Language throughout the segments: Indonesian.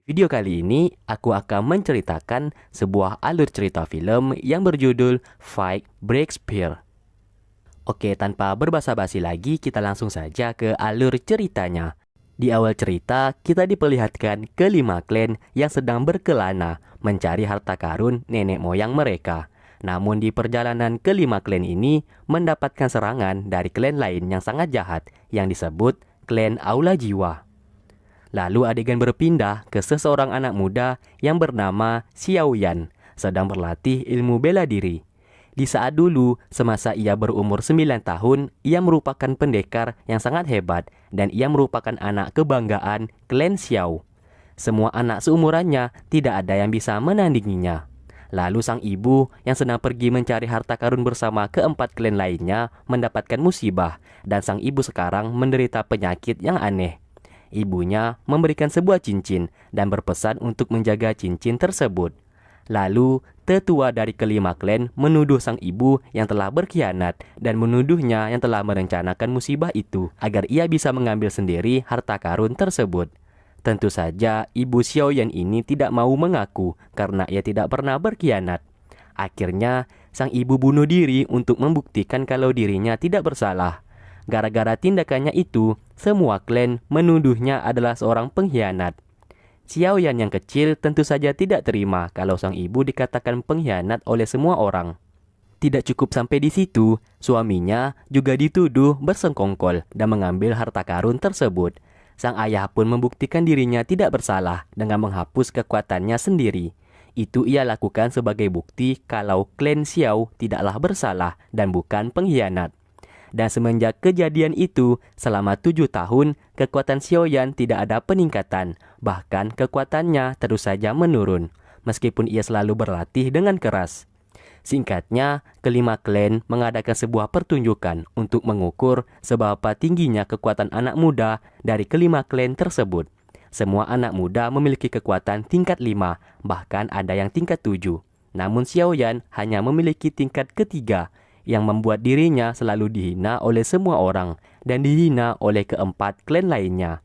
Video kali ini aku akan menceritakan sebuah alur cerita film yang berjudul Fight Breaks Fear. Oke, tanpa berbasa-basi lagi, kita langsung saja ke alur ceritanya. Di awal cerita, kita diperlihatkan kelima klan yang sedang berkelana mencari harta karun nenek moyang mereka. Namun di perjalanan kelima klan ini mendapatkan serangan dari klan lain yang sangat jahat yang disebut klan Aula Jiwa. Lalu adegan berpindah ke seseorang anak muda yang bernama Xiao Yan, sedang berlatih ilmu bela diri. Di saat dulu, semasa ia berumur 9 tahun, ia merupakan pendekar yang sangat hebat dan ia merupakan anak kebanggaan klan Xiao. Semua anak seumurannya tidak ada yang bisa menandinginya. Lalu sang ibu yang sedang pergi mencari harta karun bersama keempat klan lainnya mendapatkan musibah dan sang ibu sekarang menderita penyakit yang aneh. Ibunya memberikan sebuah cincin dan berpesan untuk menjaga cincin tersebut. Lalu, tetua dari kelima klan menuduh sang ibu yang telah berkhianat dan menuduhnya yang telah merencanakan musibah itu agar ia bisa mengambil sendiri harta karun tersebut. Tentu saja, ibu Xiao Yan ini tidak mau mengaku karena ia tidak pernah berkhianat. Akhirnya, sang ibu bunuh diri untuk membuktikan kalau dirinya tidak bersalah. Gara-gara tindakannya itu, semua klan menuduhnya adalah seorang pengkhianat. Xiao Yan yang kecil tentu saja tidak terima kalau sang ibu dikatakan pengkhianat oleh semua orang. Tidak cukup sampai di situ, suaminya juga dituduh bersengkongkol dan mengambil harta karun tersebut. Sang ayah pun membuktikan dirinya tidak bersalah dengan menghapus kekuatannya sendiri. Itu ia lakukan sebagai bukti kalau klan Xiao tidaklah bersalah dan bukan pengkhianat. Dan semenjak kejadian itu, selama 7 tahun, kekuatan Xiao Yan tidak ada peningkatan. Bahkan kekuatannya terus saja menurun, meskipun ia selalu berlatih dengan keras. Singkatnya, kelima klan mengadakan sebuah pertunjukan untuk mengukur seberapa tingginya kekuatan anak muda dari kelima klan tersebut. Semua anak muda memiliki kekuatan tingkat 5, bahkan ada yang tingkat 7. Namun Xiao Yan hanya memiliki tingkat ketiga, yang membuat dirinya selalu dihina oleh semua orang dan dihina oleh keempat klan lainnya.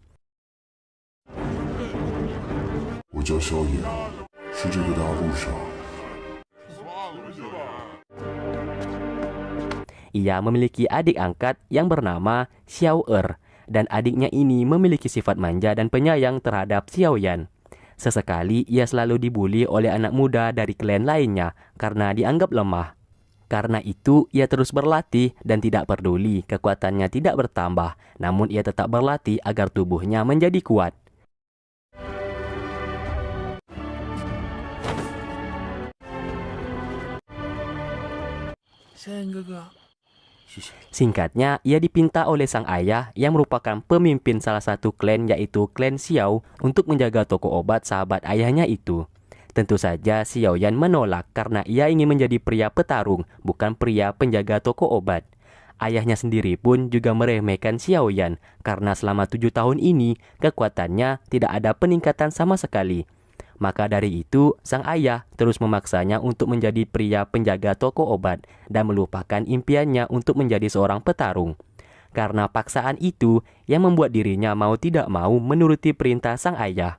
Ia memiliki adik angkat yang bernama Xiao Er, dan adiknya ini memiliki sifat manja dan penyayang terhadap Xiao Yan. Sesekali ia selalu dibuli oleh anak muda dari klan lainnya karena dianggap lemah. Karena itu, ia terus berlatih dan tidak peduli kekuatannya tidak bertambah, namun ia tetap berlatih agar tubuhnya menjadi kuat. Singkatnya, ia dipinta oleh sang ayah yang merupakan pemimpin salah satu klan yaitu klan Xiao untuk menjaga toko obat sahabat ayahnya itu. Tentu saja Xiao Yan menolak karena ia ingin menjadi pria petarung, bukan pria penjaga toko obat. Ayahnya sendiri pun juga meremehkan Xiao Yan karena selama 7 tahun ini kekuatannya tidak ada peningkatan sama sekali. Maka dari itu, sang ayah terus memaksanya untuk menjadi pria penjaga toko obat dan melupakan impiannya untuk menjadi seorang petarung. Karena paksaan itu yang membuat dirinya mau tidak mau menuruti perintah sang ayah.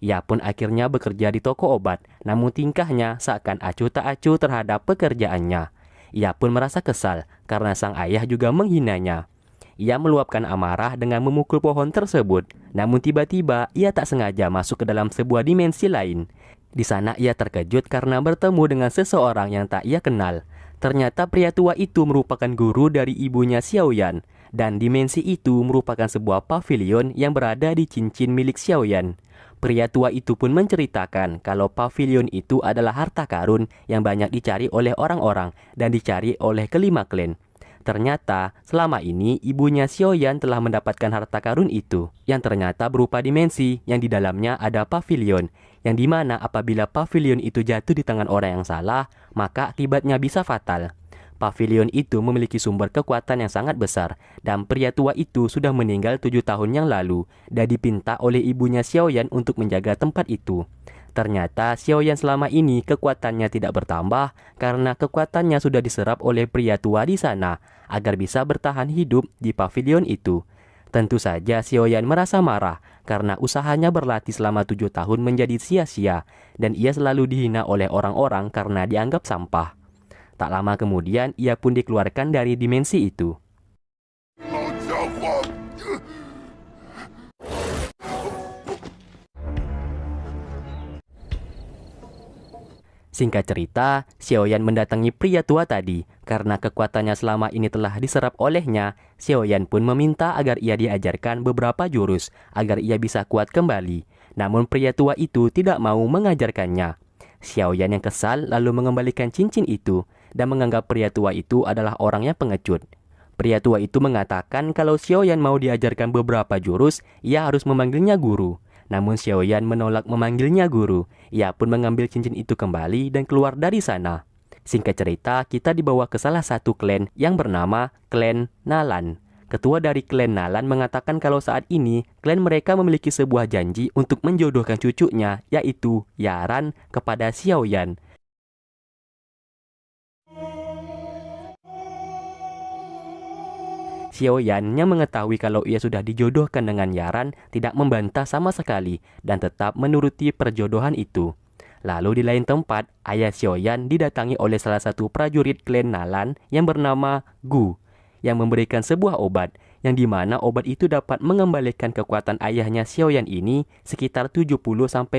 Ia pun akhirnya bekerja di toko obat, namun tingkahnya seakan acuh tak acuh terhadap pekerjaannya. Ia pun merasa kesal karena sang ayah juga menghinanya. Ia meluapkan amarah dengan memukul pohon tersebut, namun tiba-tiba ia tak sengaja masuk ke dalam sebuah dimensi lain. Di sana ia terkejut karena bertemu dengan seseorang yang tak ia kenal. Ternyata pria tua itu merupakan guru dari ibunya Xiao Yan, dan dimensi itu merupakan sebuah pavilion yang berada di cincin milik Xiao Yan. Pria tua itu pun menceritakan kalau pavilion itu adalah harta karun yang banyak dicari oleh orang-orang dan dicari oleh kelima klan. Ternyata selama ini ibunya Xiao Yan telah mendapatkan harta karun itu, yang ternyata berupa dimensi yang di dalamnya ada pavilion, yang dimana apabila pavilion itu jatuh di tangan orang yang salah, maka akibatnya bisa fatal. Pavilion itu memiliki sumber kekuatan yang sangat besar, dan pria tua itu sudah meninggal 7 tahun yang lalu dan dipinta oleh ibunya Xiao Yan untuk menjaga tempat itu. Ternyata Xiao Yan selama ini kekuatannya tidak bertambah karena kekuatannya sudah diserap oleh pria tua di sana agar bisa bertahan hidup di pavilion itu. Tentu saja Xiaoyan merasa marah karena usahanya berlatih selama 7 tahun menjadi sia-sia dan ia selalu dihina oleh orang-orang karena dianggap sampah. Tak lama kemudian ia pun dikeluarkan dari dimensi itu. Singkat cerita, Xiaoyan mendatangi pria tua tadi. Karena kekuatannya selama ini telah diserap olehnya, Xiaoyan pun meminta agar ia diajarkan beberapa jurus agar ia bisa kuat kembali. Namun pria tua itu tidak mau mengajarkannya. Xiaoyan yang kesal lalu mengembalikan cincin itu dan menganggap pria tua itu adalah orang yang pengecut. Pria tua itu mengatakan kalau Xiaoyan mau diajarkan beberapa jurus, ia harus memanggilnya guru. Namun Xiaoyan menolak memanggilnya guru. Ia pun mengambil cincin itu kembali dan keluar dari sana. Singkat cerita, kita dibawa ke salah satu klan yang bernama Klan Nalan. Ketua dari Klan Nalan mengatakan kalau saat ini klan mereka memiliki sebuah janji untuk menjodohkan cucunya, yaitu Yaran, kepada Xiaoyan. Xiaoyan yang mengetahui kalau ia sudah dijodohkan dengan Yaran tidak membantah sama sekali dan tetap menuruti perjodohan itu. Lalu di lain tempat, ayah Xiaoyan didatangi oleh salah satu prajurit klan Nalan yang bernama Gu, yang memberikan sebuah obat, yang dimana obat itu dapat mengembalikan kekuatan ayahnya Xiaoyan ini sekitar 70-80%.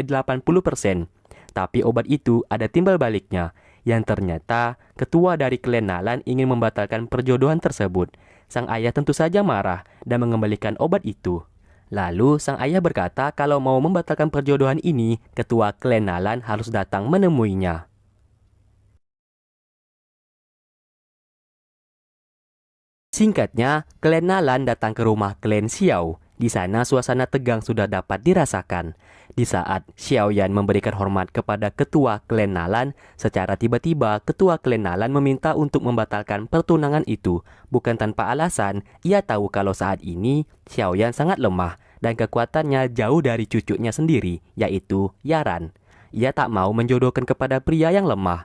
Tapi obat itu ada timbal baliknya, yang ternyata ketua dari klan Nalan ingin membatalkan perjodohan tersebut. Sang ayah tentu saja marah dan mengembalikan obat itu. Lalu sang ayah berkata kalau mau membatalkan perjodohan ini, ketua klan Nalan harus datang menemuinya. Singkatnya, klan Nalan datang ke rumah klan Xiao. Di sana suasana tegang sudah dapat dirasakan. Di saat Xiaoyan memberikan hormat kepada ketua klan Nalan, secara tiba-tiba ketua klan Nalan meminta untuk membatalkan pertunangan itu. Bukan tanpa alasan, ia tahu kalau saat ini Xiaoyan sangat lemah dan kekuatannya jauh dari cucunya sendiri, yaitu Yaran. Ia tak mau menjodohkan kepada pria yang lemah.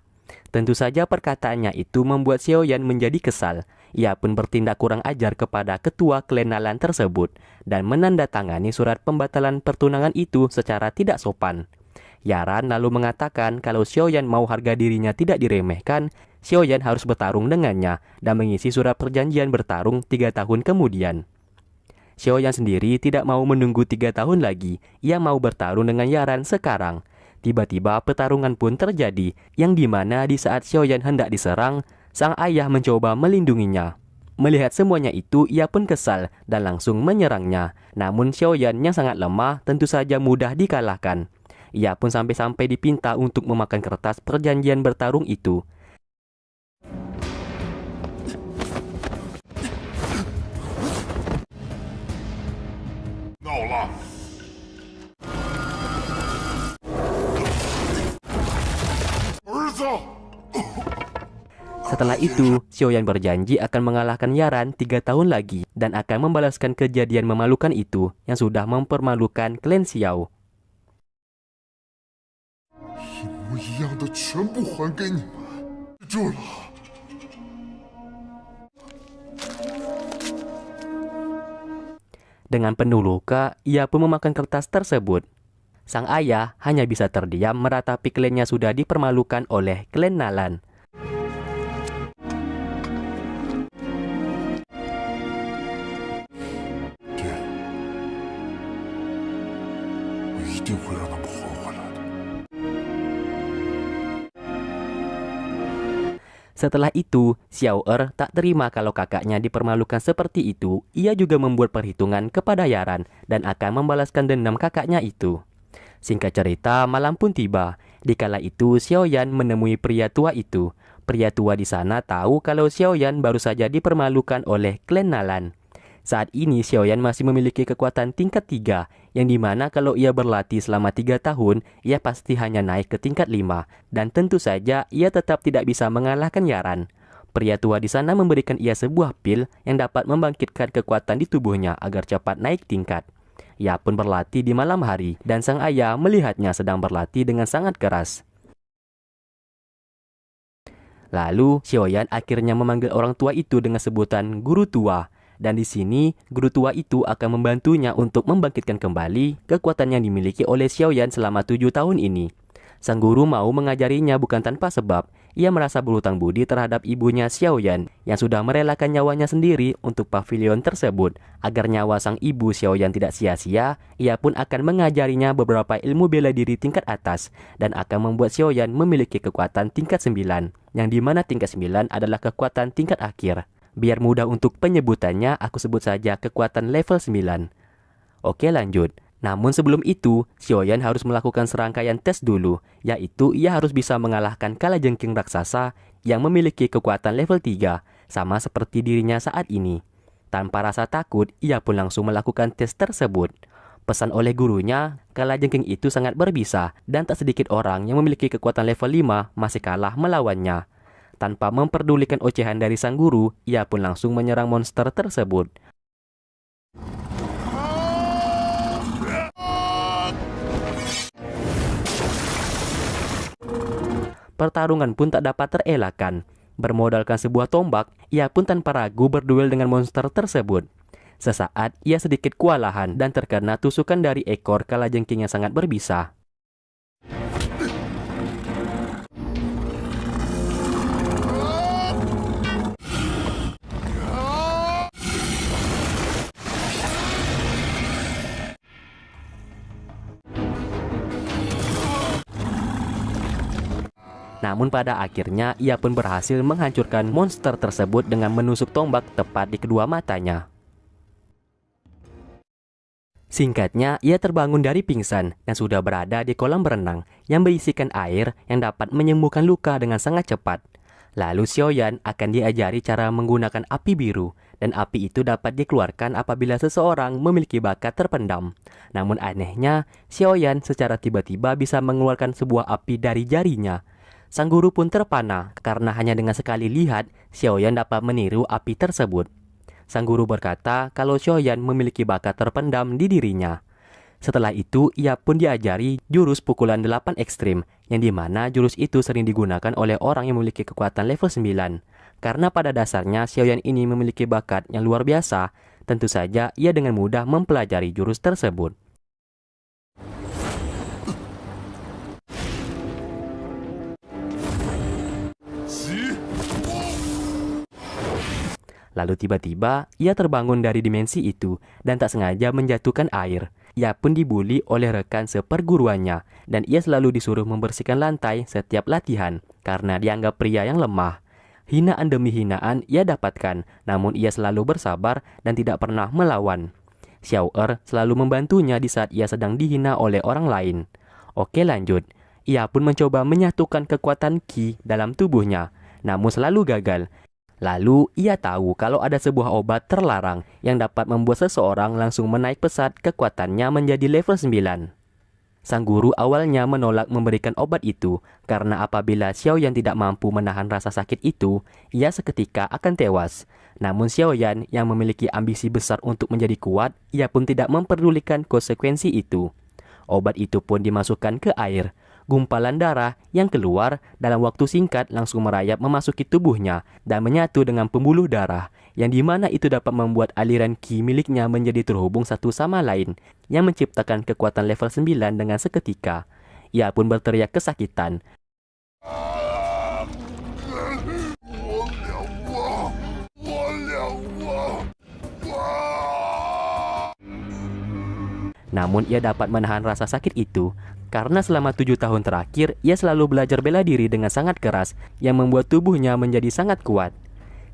Tentu saja perkataannya itu membuat Xiaoyan menjadi kesal. Ia pun bertindak kurang ajar kepada ketua klan Nalan tersebut dan menandatangani surat pembatalan pertunangan itu secara tidak sopan. Yaran lalu mengatakan kalau Xiaoyan mau harga dirinya tidak diremehkan, Xiaoyan harus bertarung dengannya dan mengisi surat perjanjian bertarung 3 tahun kemudian. Xiaoyan sendiri tidak mau menunggu 3 tahun lagi, ia mau bertarung dengan Yaran sekarang. Tiba-tiba pertarungan pun terjadi, yang dimana di saat Xiaoyan hendak diserang, sang ayah mencoba melindunginya. Melihat semuanya itu, ia pun kesal dan langsung menyerangnya. Namun Xiaoyan yang sangat lemah tentu saja mudah dikalahkan. Ia pun sampai-sampai dipinta untuk memakan kertas perjanjian bertarung itu. Setelah itu, Xiaoyan berjanji akan mengalahkan Yaran 3 tahun lagi dan akan membalaskan kejadian memalukan itu yang sudah mempermalukan klan Xiao. Dengan penuh luka, ia pun memakan kertas tersebut. Sang ayah hanya bisa terdiam meratapi klannya sudah dipermalukan oleh klan Nalan. Setelah itu, Xiao Er tak terima kalau kakaknya dipermalukan seperti itu. Ia juga membuat perhitungan kepada Yaran dan akan membalaskan dendam kakaknya itu. Singkat cerita, malam pun tiba. Dikala itu, Xiaoyan menemui pria tua itu. Pria tua di sana tahu kalau Xiaoyan baru saja dipermalukan oleh klan Nalan. Saat ini Xiaoyan masih memiliki kekuatan tingkat 3, yang dimana kalau ia berlatih selama 3 tahun, ia pasti hanya naik ke tingkat 5, dan tentu saja ia tetap tidak bisa mengalahkan Yaran. Pria tua di sana memberikan ia sebuah pil yang dapat membangkitkan kekuatan di tubuhnya agar cepat naik tingkat. Ia pun berlatih di malam hari, dan sang ayah melihatnya sedang berlatih dengan sangat keras. Lalu, Xiaoyan akhirnya memanggil orang tua itu dengan sebutan guru tua. Dan di sini, guru tua itu akan membantunya untuk membangkitkan kembali kekuatan yang dimiliki oleh Xiaoyan selama 7 tahun ini. Sang guru mau mengajarinya bukan tanpa sebab. Ia merasa berhutang budi terhadap ibunya Xiaoyan yang sudah merelakan nyawanya sendiri untuk pavilion tersebut. Agar nyawa sang ibu Xiaoyan tidak sia-sia, ia pun akan mengajarinya beberapa ilmu bela diri tingkat atas dan akan membuat Xiaoyan memiliki kekuatan tingkat 9, yang dimana tingkat 9 adalah kekuatan tingkat akhir. Biar mudah untuk penyebutannya, aku sebut saja kekuatan level 9. Oke, lanjut. Namun sebelum itu, Xiaoyan harus melakukan serangkaian tes dulu, yaitu ia harus bisa mengalahkan kalajengking raksasa yang memiliki kekuatan level 3, sama seperti dirinya saat ini. Tanpa rasa takut, ia pun langsung melakukan tes tersebut. Pesan oleh gurunya, kalajengking itu sangat berbisa, dan tak sedikit orang yang memiliki kekuatan level 5 masih kalah melawannya. Tanpa memperdulikan ocehan dari sang guru, ia pun langsung menyerang monster tersebut. Pertarungan pun tak dapat terelakkan. Bermodalkan sebuah tombak, ia pun tanpa ragu berduel dengan monster tersebut. Sesaat, ia sedikit kewalahan dan terkena tusukan dari ekor kalajengking yang sangat berbisa. Namun pada akhirnya ia pun berhasil menghancurkan monster tersebut dengan menusuk tombak tepat di kedua matanya. Singkatnya, ia terbangun dari pingsan dan sudah berada di kolam berenang yang berisikan air yang dapat menyembuhkan luka dengan sangat cepat. Lalu Xiaoyan akan diajari cara menggunakan api biru, dan api itu dapat dikeluarkan apabila seseorang memiliki bakat terpendam. Namun anehnya, Xiaoyan secara tiba-tiba bisa mengeluarkan sebuah api dari jarinya. Sang guru pun terpana karena hanya dengan sekali lihat, Xiaoyan dapat meniru api tersebut. Sang guru berkata kalau Xiaoyan memiliki bakat terpendam di dirinya. Setelah itu, ia pun diajari jurus pukulan 8 ekstrim, yang dimana jurus itu sering digunakan oleh orang yang memiliki kekuatan level 9. Karena pada dasarnya Xiaoyan ini memiliki bakat yang luar biasa, tentu saja ia dengan mudah mempelajari jurus tersebut. Lalu tiba-tiba, ia terbangun dari dimensi itu dan tak sengaja menjatuhkan air. Ia pun dibuli oleh rekan seperguruannya, dan ia selalu disuruh membersihkan lantai setiap latihan karena dianggap pria yang lemah. Hinaan demi hinaan ia dapatkan, namun ia selalu bersabar dan tidak pernah melawan. Xiao Er selalu membantunya di saat ia sedang dihina oleh orang lain. Oke, lanjut. Ia pun mencoba menyatukan kekuatan Qi dalam tubuhnya, namun selalu gagal. Lalu, ia tahu kalau ada sebuah obat terlarang yang dapat membuat seseorang langsung menaik pesat kekuatannya menjadi level 9. Sang guru awalnya menolak memberikan obat itu karena apabila Xiaoyan tidak mampu menahan rasa sakit itu, ia seketika akan tewas. Namun Xiaoyan yang memiliki ambisi besar untuk menjadi kuat, ia pun tidak memperdulikan konsekuensi itu. Obat itu pun dimasukkan ke air. Gumpalan darah yang keluar dalam waktu singkat langsung merayap memasuki tubuhnya dan menyatu dengan pembuluh darah, yang dimana itu dapat membuat aliran Qi miliknya menjadi terhubung satu sama lain, yang menciptakan kekuatan level 9 dengan seketika. Ia pun berteriak kesakitan. Namun ia dapat menahan rasa sakit itu karena selama 7 tahun terakhir ia selalu belajar bela diri dengan sangat keras yang membuat tubuhnya menjadi sangat kuat.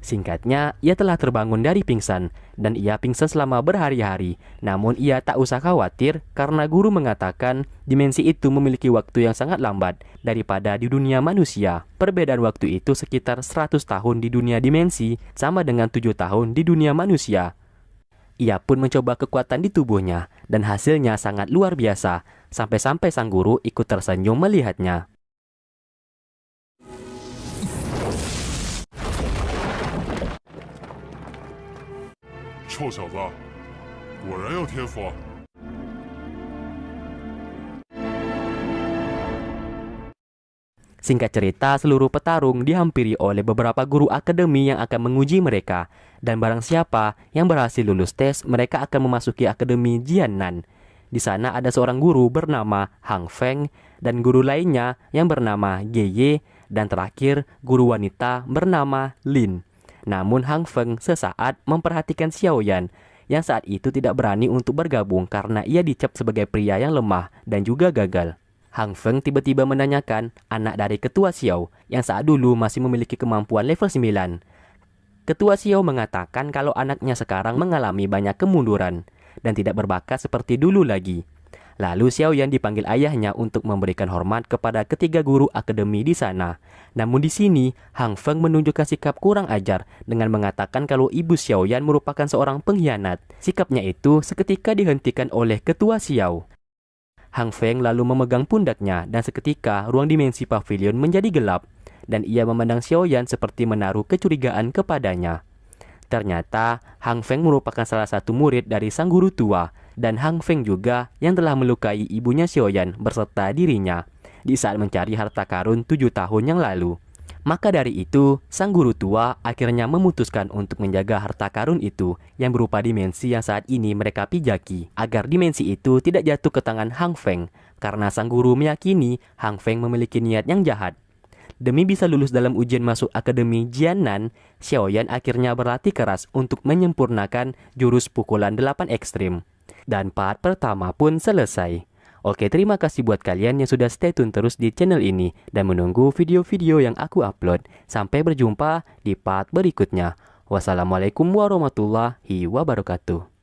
Singkatnya, ia telah terbangun dari pingsan dan ia pingsan selama berhari-hari. Namun ia tak usah khawatir karena guru mengatakan dimensi itu memiliki waktu yang sangat lambat daripada di dunia manusia. Perbedaan waktu itu sekitar 100 tahun di dunia dimensi sama dengan 7 tahun di dunia manusia. Ia pun mencoba kekuatan di tubuhnya, dan hasilnya sangat luar biasa, sampai-sampai sang guru ikut tersenyum melihatnya. Singkat cerita, seluruh petarung dihampiri oleh beberapa guru akademi yang akan menguji mereka. Dan barang siapa yang berhasil lulus tes, mereka akan memasuki akademi Jiannan. Di sana ada seorang guru bernama Hang Feng dan guru lainnya yang bernama Ye, dan terakhir guru wanita bernama Lin. Namun Hang Feng sesaat memperhatikan Xiaoyan yang saat itu tidak berani untuk bergabung karena ia dicap sebagai pria yang lemah dan juga gagal. Hang Feng tiba-tiba menanyakan anak dari Ketua Xiao yang saat dulu masih memiliki kemampuan level 9. Ketua Xiao mengatakan kalau anaknya sekarang mengalami banyak kemunduran dan tidak berbakat seperti dulu lagi. Lalu Xiaoyan dipanggil ayahnya untuk memberikan hormat kepada ketiga guru akademi di sana. Namun di sini, Hang Feng menunjukkan sikap kurang ajar dengan mengatakan kalau ibu Xiaoyan merupakan seorang pengkhianat. Sikapnya itu seketika dihentikan oleh Ketua Xiao. Hang Feng lalu memegang pundaknya dan seketika ruang dimensi pavilion menjadi gelap dan ia memandang Xiaoyan seperti menaruh kecurigaan kepadanya. Ternyata Hang Feng merupakan salah satu murid dari sang guru tua dan Hang Feng juga yang telah melukai ibunya Xiaoyan berserta dirinya di saat mencari harta karun 7 tahun yang lalu. Maka dari itu, sang guru tua akhirnya memutuskan untuk menjaga harta karun itu yang berupa dimensi yang saat ini mereka pijaki, agar dimensi itu tidak jatuh ke tangan Hang Feng, karena sang guru meyakini Hang Feng memiliki niat yang jahat. Demi bisa lulus dalam ujian masuk Akademi Jiannan, Xiaoyan akhirnya berlatih keras untuk menyempurnakan jurus pukulan 8 ekstrim. Dan part pertama pun selesai. Oke, terima kasih buat kalian yang sudah stay tune terus di channel ini dan menunggu video-video yang aku upload. Sampai berjumpa di part berikutnya. Wassalamualaikum warahmatullahi wabarakatuh.